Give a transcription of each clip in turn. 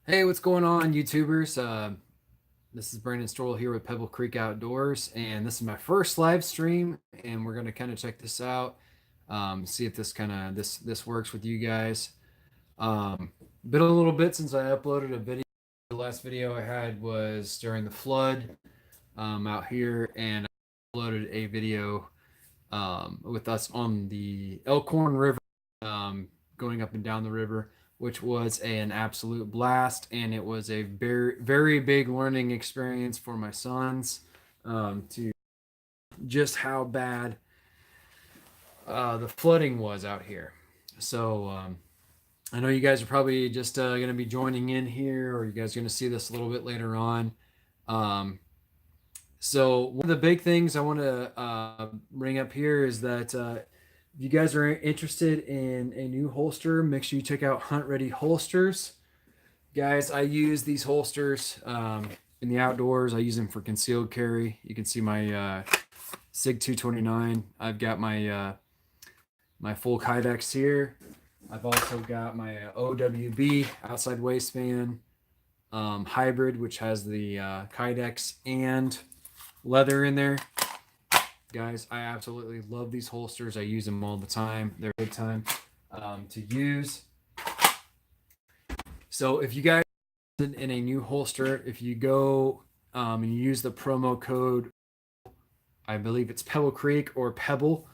Hey, what's going on, YouTubers? This is Brandon Stroll here with Pebble Creek Outdoors, and this is my first live stream, and we're gonna kind of check this out, see if this works with you guys. Been a little bit since I uploaded a video. The last video I had was during the flood out here, and I uploaded a video with us on the Elkhorn River, going up and down the river, which was an absolute blast. And it was a very, very big learning experience for my sons to just how bad the flooding was out here. So, I know you guys are probably just going to be joining in here, or you guys are going to see this a little bit later on. Um, so one of the big things I want to bring up here is that if you guys are interested in a new holster, make sure you check out Hunt Ready Holsters. Guys, I use these holsters in the outdoors. I use them for concealed carry. You can see my SIG 229. I've got my full Kydex here. I've also got my OWB outside waistband hybrid, which has the Kydex and leather in there. Guys, I absolutely love these holsters. I use them all the time. They're a good time to use. So if you guys are in a new holster, if you go and you use the promo code, I believe it's Pebble Creek or Pebble.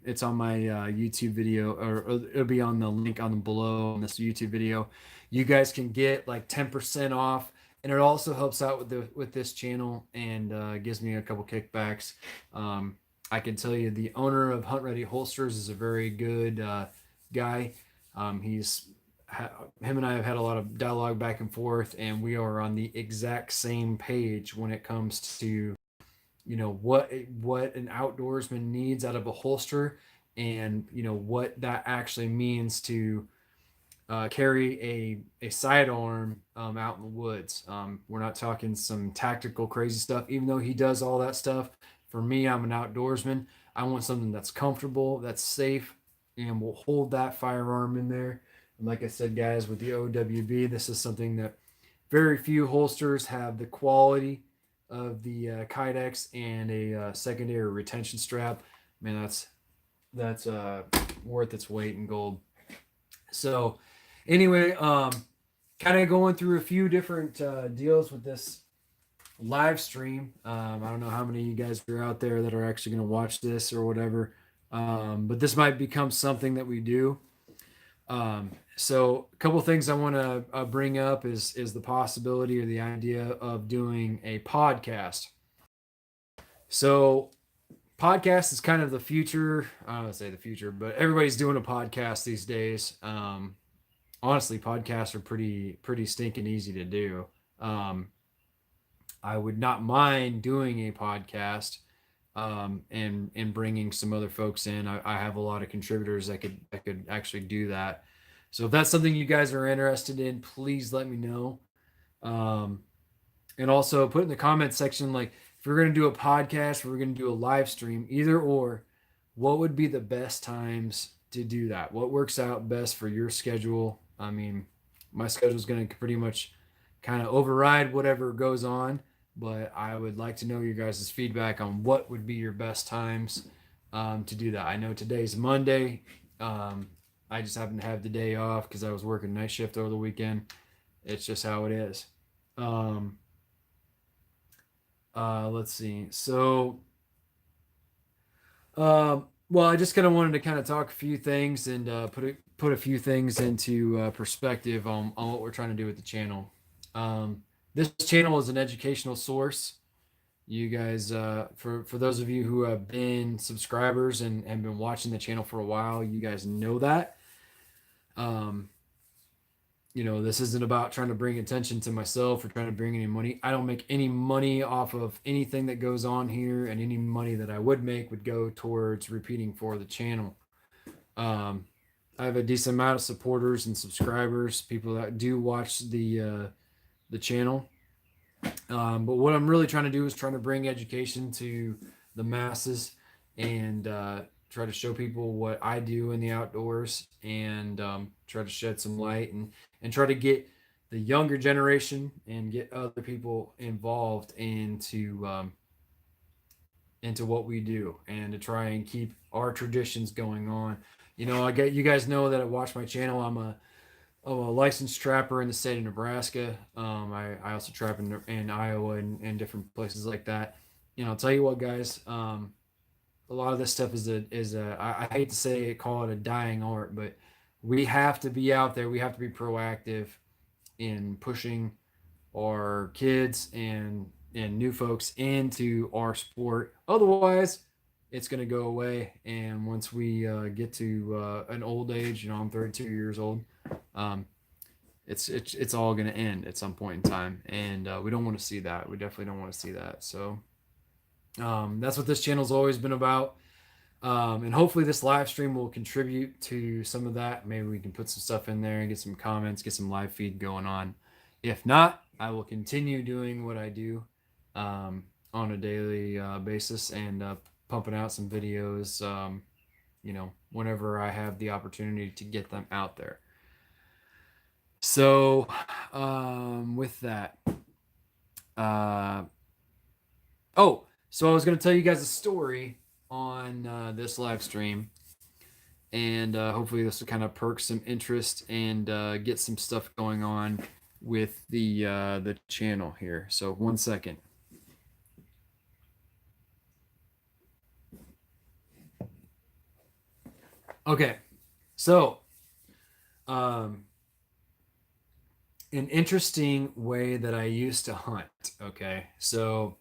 It's on my YouTube video, or it'll be on the link on the below on this YouTube video. You guys can get like 10% off, and it also helps out with this channel and gives me a couple kickbacks. I can tell you the owner of Hunt Ready Holsters is a very good guy. He's him and I have had a lot of dialogue back and forth, and we are on the exact same page when it comes to what an outdoorsman needs out of a holster, and what that actually means to carry a sidearm out in the woods. We're not talking some tactical crazy stuff, even though he does all that stuff. For me, I'm an outdoorsman. I want something that's comfortable, that's safe, and will hold that firearm in there. And like I said, guys, with the OWB, this is something that very few holsters have the quality of the Kydex and a secondary retention strap. Man, that's worth its weight in gold. So, anyway, kind of going through a few different deals with this live stream. I don't know how many of you guys are out there that are actually going to watch this or whatever, but this might become something that we do. So a couple things I want to bring up is the possibility or the idea of doing a podcast. So podcast is kind of the future. I don't say the future, but everybody's doing a podcast these days. Honestly, podcasts are pretty stinking easy to do. I would not mind doing a podcast and bringing some other folks in. I have a lot of contributors that could actually do that. So if that's something you guys are interested in, please let me know. Um, and also put in the comment section, like, if we're going to do a podcast, or we're going to do a live stream, either or, what would be the best times to do that? What works out best for your schedule? I mean, my schedule is going to pretty much kind of override whatever goes on, but I would like to know your guys' feedback on what would be your best times to do that. I know today's Monday. I just happen to have the day off because I was working night shift over the weekend. It's just how it is. Um, let's see. So, well, I just kind of wanted to kind of talk a few things and put a few things into perspective on what we're trying to do with the channel. This channel is an educational source. You guys, for those of you who have been subscribers and been watching the channel for a while, you guys know that. Um, this isn't about trying to bring attention to myself or trying to bring any money. I don't make any money off of anything that goes on here, and any money that I would make would go towards repeating for the channel. Um, I have a decent amount of supporters and subscribers, people that do watch the channel. But what I'm really trying to do is trying to bring education to the masses and try to show people what I do in the outdoors, and try to shed some light and try to get the younger generation and get other people involved into what we do and to try and keep our traditions going on. I get you guys know that I watch my channel. I'm a licensed trapper in the state of Nebraska. I also trap in Iowa and different places like that. I'll tell you what, guys. A lot of this stuff I hate to say it, call it a dying art, but we have to be out there. We have to be proactive in pushing our kids and new folks into our sport. Otherwise, it's going to go away. And once we get to an old age, I'm 32 years old. Um, it's all going to end at some point in time, and we don't want to see that. We definitely don't want to see that. So that's what this channel's always been about. And hopefully this live stream will contribute to some of that. Maybe we can put some stuff in there and get some comments, get some live feed going on. If not, I will continue doing what I do on a daily basis and pumping out some videos, whenever I have the opportunity to get them out there. So with that, so I was going to tell you guys a story on this live stream, and hopefully this will kind of perk some interest and get some stuff going on with the channel here. So 1 second. Okay, so an interesting way that I used to hunt. Okay, so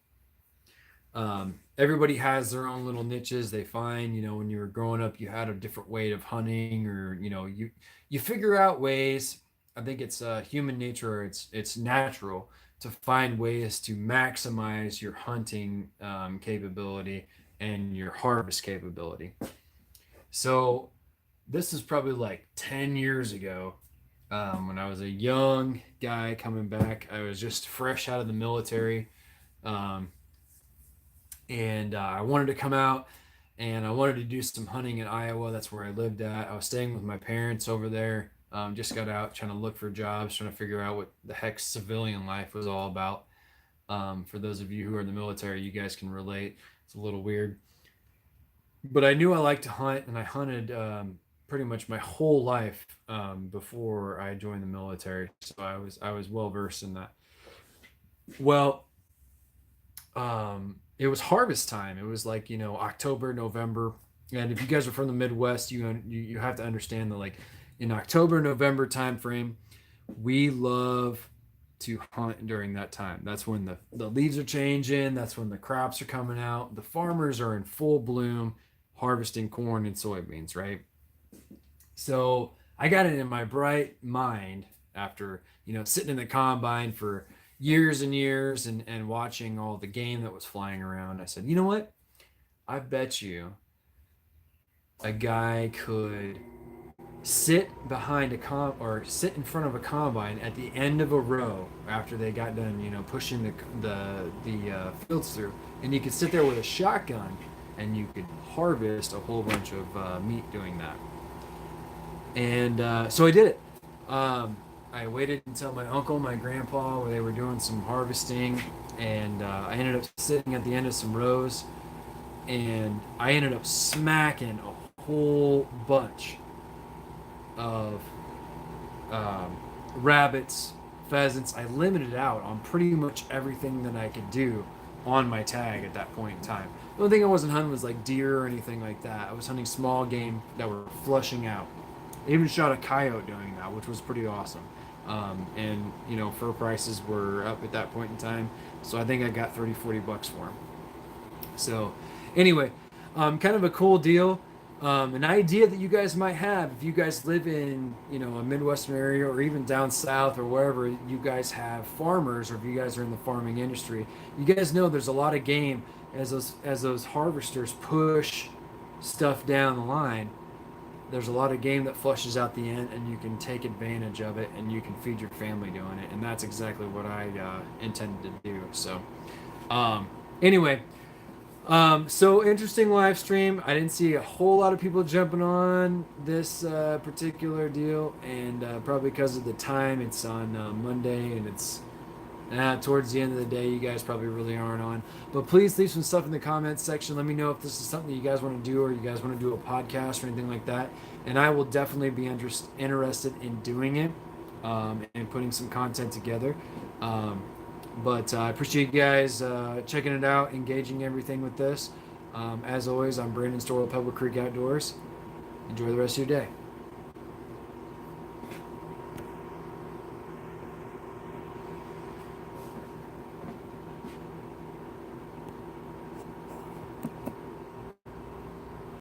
everybody has their own little niches they find. When you were growing up, you had a different way of hunting, or you figure out ways. I think it's human nature. It's natural to find ways to maximize your hunting capability and your harvest capability. So this is probably like 10 years ago, when I was a young guy coming back. I was just fresh out of the military. And I wanted to come out, and I wanted to do some hunting in Iowa. That's where I lived at. I was staying with my parents over there. Just got out trying to look for jobs, trying to figure out what the heck civilian life was all about. For those of you who are in the military, you guys can relate. It's a little weird. But I knew I liked to hunt, and I hunted pretty much my whole life before I joined the military. So I was well versed in that. Well, it was harvest time. It was like, October, November. And if you guys are from the Midwest, you have to understand that, like, in October, November time frame, we love to hunt during that time. That's when the leaves are changing. That's when the crops are coming out. The farmers are in full bloom harvesting corn and soybeans, right? So I got it in my bright mind after, sitting in the combine for years and years and watching all the game that was flying around. I said, you know what? I bet you a guy could sit behind or sit in front of a combine at the end of a row after they got done, pushing the fields through, and you could sit there with a shotgun and you could harvest a whole bunch of meat doing that. And so I did it. I waited until my uncle, my grandpa, where they were doing some harvesting, and I ended up sitting at the end of some rows, and I ended up smacking a whole bunch of rabbits, pheasants. I limited out on pretty much everything that I could do on my tag at that point in time. The only thing I wasn't hunting was like deer or anything like that. I was hunting small game that were flushing out. I even shot a coyote doing that, which was pretty awesome. And fur prices were up at that point in time, so I think I got 30-40 bucks for them. So anyway, kind of a cool deal. An idea that you guys might have if you guys live in a Midwestern area, or even down south, or wherever you guys have farmers, or if you guys are in the farming industry, you guys know there's a lot of game as those harvesters push stuff down the line. There's a lot of game that flushes out the end, and you can take advantage of it, and you can feed your family doing it. And that's exactly what I intended to do. So anyway, So interesting live stream. I didn't see a whole lot of people jumping on this particular deal, and probably because of the time. It's on Monday, and it's towards the end of the day. You guys probably really aren't on. But please leave some stuff in the comments section. Let me know if this is something that you guys want to do, or you guys want to do a podcast or anything like that. And I will definitely be interested in doing it and putting some content together. Um, but I appreciate you guys checking it out, engaging everything with this. As always, I'm Brandon Storwell, Pebble Creek Outdoors. Enjoy the rest of your day.